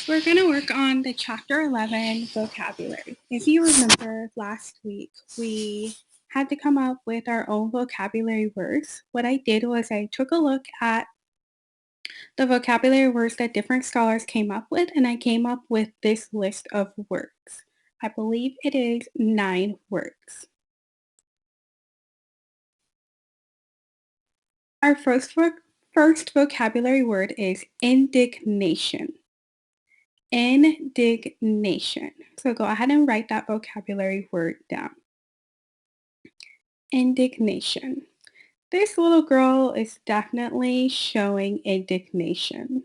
We're going to work on the chapter 11 vocabulary. If you remember last week, we had to come up with our own vocabulary words. What I did was I took a look at the vocabulary words that different scholars came up with, and I came up with this list of words. I believe it is 9 words. Our first vocabulary word is indignation. Indignation. So go ahead and write that vocabulary word down. Indignation. This little girl is definitely showing indignation.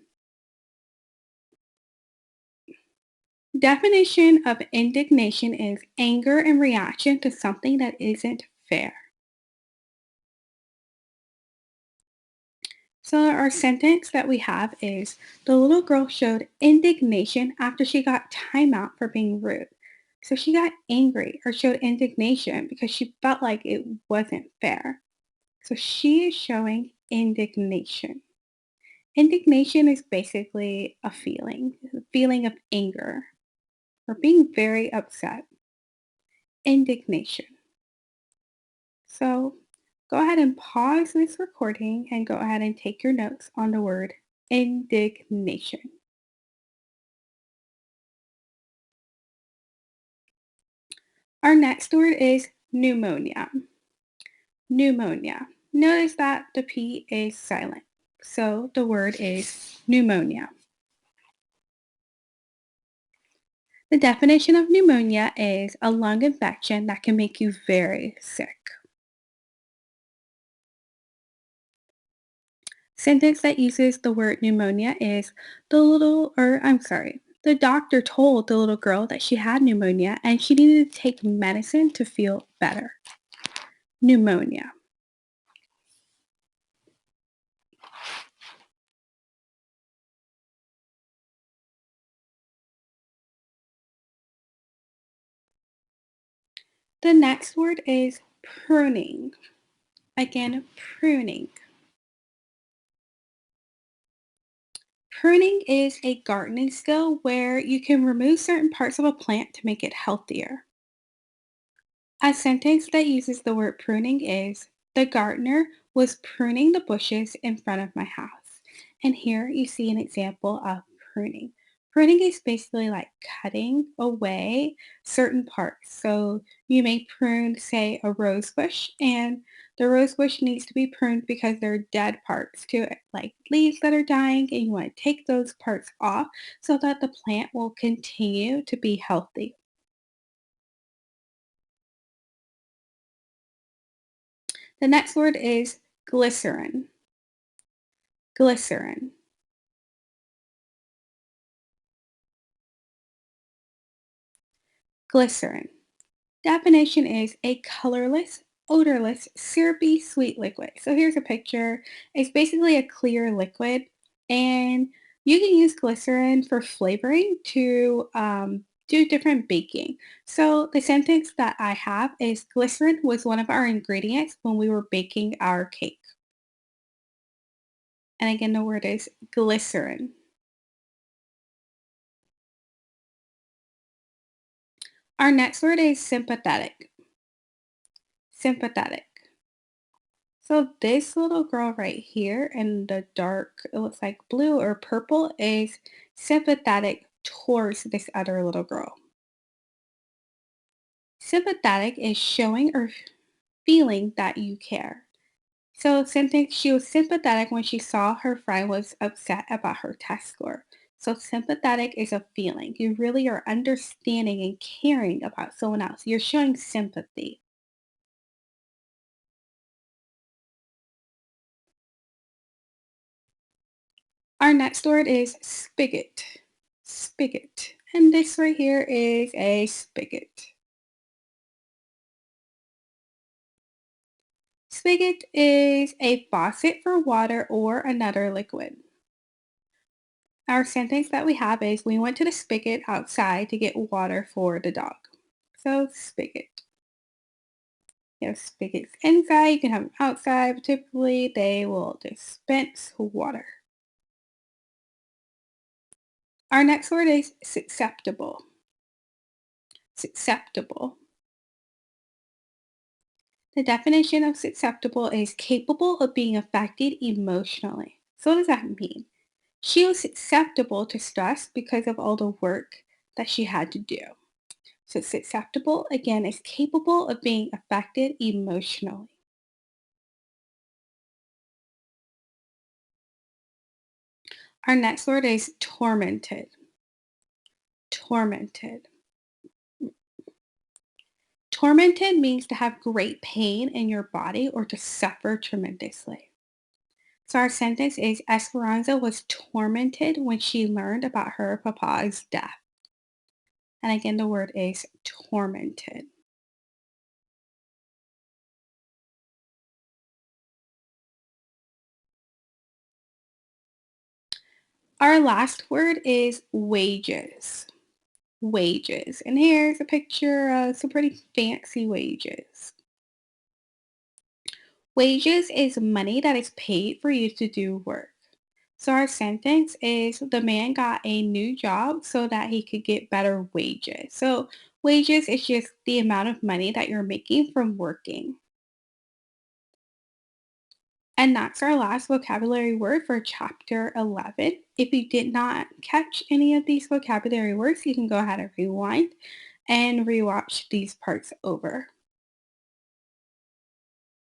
Definition of indignation is anger and reaction to something that isn't fair. So our sentence that we have is the little girl showed indignation after she got timeout for being rude. So she got angry or showed indignation because she felt like it wasn't fair. So she is showing indignation. Indignation is basically a feeling of anger or being very upset. Indignation. So go ahead and pause this recording and go ahead and take your notes on the word indignation. Our next word is pneumonia. Pneumonia. Notice that the P is silent. So the word is pneumonia. The definition of pneumonia is a lung infection that can make you very sick. Sentence that uses the word pneumonia is the doctor told the little girl that she had pneumonia and she needed to take medicine to feel better. Pneumonia. The next word is pruning. Again, pruning. Pruning is a gardening skill where you can remove certain parts of a plant to make it healthier. A sentence that uses the word pruning is the gardener was pruning the bushes in front of my house. And here you see an example of pruning. Pruning is basically like cutting away certain parts. So you may prune, say, a rose bush, and the rose bush needs to be pruned because there are dead parts to it, like leaves that are dying, and you want to take those parts off so that the plant will continue to be healthy. The next word is glycerin. Glycerin. Glycerin. Definition is a colorless, odorless, syrupy, sweet liquid. So here's a picture. It's basically a clear liquid, and you can use glycerin for flavoring to do different baking. So the sentence that I have is glycerin was one of our ingredients when we were baking our cake. And again, the word is glycerin. Our next word is sympathetic. Sympathetic. So this little girl right here in the dark, it looks like blue or purple, is sympathetic towards this other little girl. Sympathetic is showing or feeling that you care. So sentence, she was sympathetic when she saw her friend was upset about her test score. So sympathetic is a feeling. You really are understanding and caring about someone else. You're showing sympathy. Our next word is spigot. Spigot. And this right here is a spigot. Spigot is a faucet for water or another liquid. Our sentence that we have is we went to the spigot outside to get water for the dog. So spigot. You have spigots inside, you can have them outside, but typically they will dispense water. Our next word is susceptible. Susceptible. The definition of susceptible is capable of being affected emotionally. So, what does that mean? She was susceptible to stress because of all the work that she had to do. So, susceptible, again, is capable of being affected emotionally. Our next word is tormented. Tormented. Tormented means to have great pain in your body or to suffer tremendously. So our sentence is Esperanza was tormented when she learned about her papa's death. And again, the word is tormented. Our last word is wages. Wages. And here's a picture of some pretty fancy wages. Wages is money that is paid for you to do work. So our sentence is the man got a new job so that he could get better wages. So wages is just the amount of money that you're making from working. And that's our last vocabulary word for chapter 11. If you did not catch any of these vocabulary words, you can go ahead and rewind and rewatch these parts over.